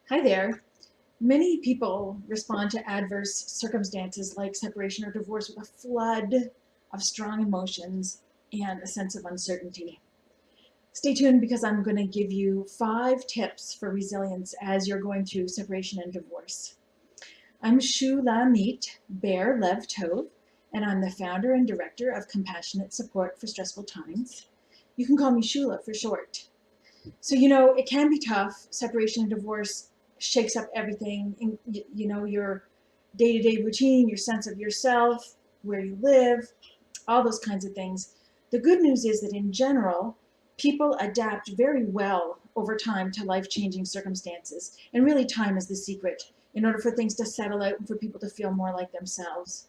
Hi there. Many people respond to adverse circumstances like separation or divorce with a flood of strong emotions and a sense of uncertainty. Stay tuned because I'm going to give you 5 tips for resilience as you're going through separation and divorce. I'm Shulamit Bear Lev Tov, and I'm the founder and director of Compassionate Support for Stressful Times. You can call me Shula for short. So, it can be tough. Separation and divorce shakes up everything, your day to day routine, your sense of yourself, where you live, all those kinds of things. The good news is that in general, people adapt very well over time to life changing circumstances. And really, time is the secret in order for things to settle out and for people to feel more like themselves.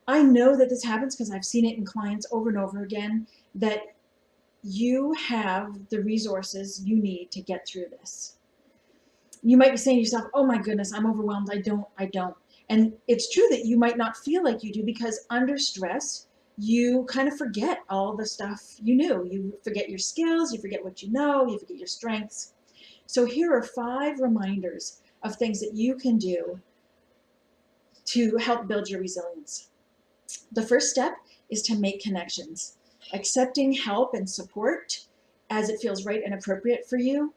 I know that this happens because I've seen it in clients over and over again that you have the resources you need to get through this. You might be saying to yourself, oh my goodness, I'm overwhelmed. I don't. And it's true that you might not feel like you do because under stress, you kind of forget all the stuff you knew. You forget your skills, you forget what you know, you forget your strengths. So here are 5 reminders of things that you can do to help build your resilience. The first step is to make connections. Accepting help and support as it feels right and appropriate for you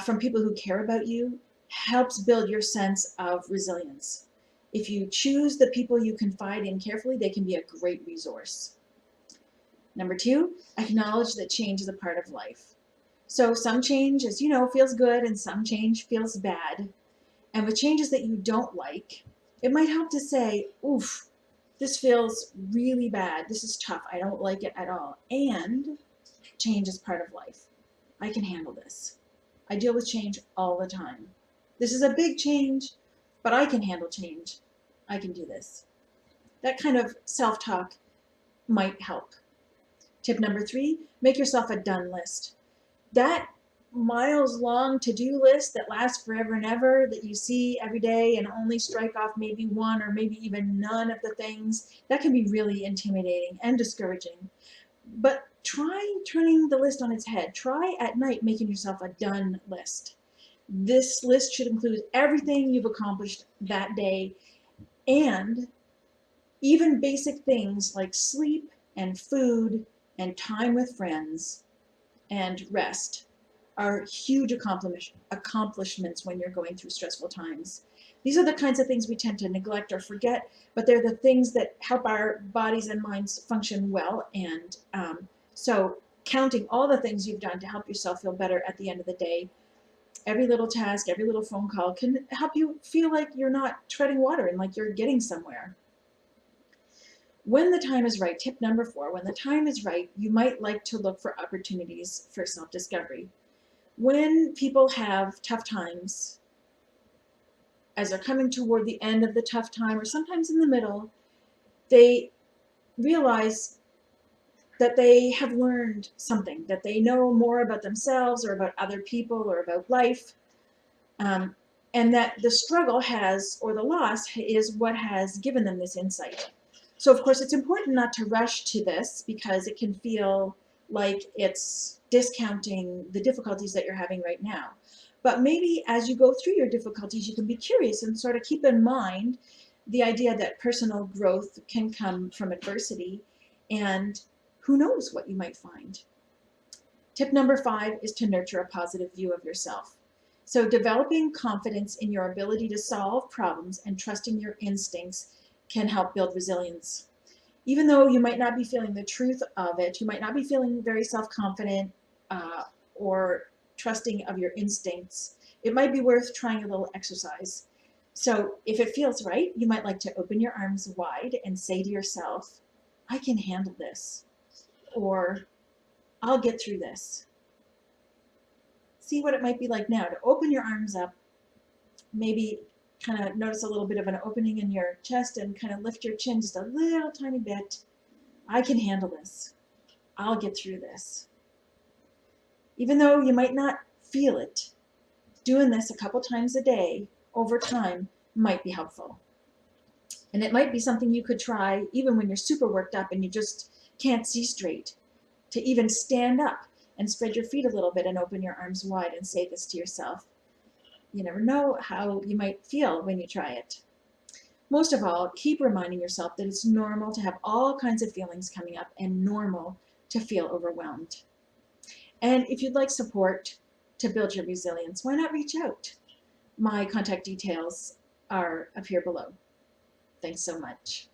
from people who care about you helps build your sense of resilience. If you choose the people you confide in carefully, they can be a great resource. Number 2, acknowledge that change is a part of life. So some change, as you know, feels good and some change feels bad. And with changes that you don't like, it might help to say, oof, this feels really bad. This is tough. I don't like it at all. And change is part of life. I can handle this. I deal with change all the time. This is a big change, but I can handle change. I can do this. That kind of self talk might help. Tip number 3, make yourself a done list. That miles long to do list that lasts forever and ever that you see every day and only strike off maybe one or maybe even none of the things, that can be really intimidating and discouraging. But try turning the list on its head. Try at night making yourself a done list. This list should include everything you've accomplished that day, and even basic things like sleep and food and time with friends and rest are huge accomplishments when you're going through stressful times. These are the kinds of things we tend to neglect or forget, but they're the things that help our bodies and minds function well. And so counting all the things you've done to help yourself feel better at the end of the day, every little task, every little phone call can help you feel like you're not treading water and like you're getting somewhere. When the time is right, tip number 4, when the time is right, you might like to look for opportunities for self-discovery. When people have tough times, as they're coming toward the end of the tough time, or sometimes in the middle, they realize that they have learned something, that they know more about themselves or about other people or about life, um, and that the struggle has, or the loss is what has given them this insight. So, of course, it's important not to rush to this because it can feel like it's discounting the difficulties that you're having right now. But maybe as you go through your difficulties, you can be curious and sort of keep in mind the idea that personal growth can come from adversity, and who knows what you might find. Tip number 5 is to nurture a positive view of yourself. So developing confidence in your ability to solve problems and trusting your instincts can help build resilience. Even though you might not be feeling the truth of it, you might not be feeling very self-confident or trusting of your instincts, it might be worth trying a little exercise. So if it feels right, you might like to open your arms wide and say to yourself, I can handle this, or I'll get through this. See what it might be like now to open your arms up, maybe kind of notice a little bit of an opening in your chest and kind of lift your chin just a little tiny bit. I can handle this. I'll get through this. Even though you might not feel it, doing this a couple times a day over time might be helpful. And it might be something you could try even when you're super worked up and you just can't see straight, to even stand up and spread your feet a little bit and open your arms wide and say this to yourself. You never know how you might feel when you try it. Most of all, keep reminding yourself that it's normal to have all kinds of feelings coming up and normal to feel overwhelmed. And if you'd like support to build your resilience, why not reach out? My contact details are up here below. Thanks so much.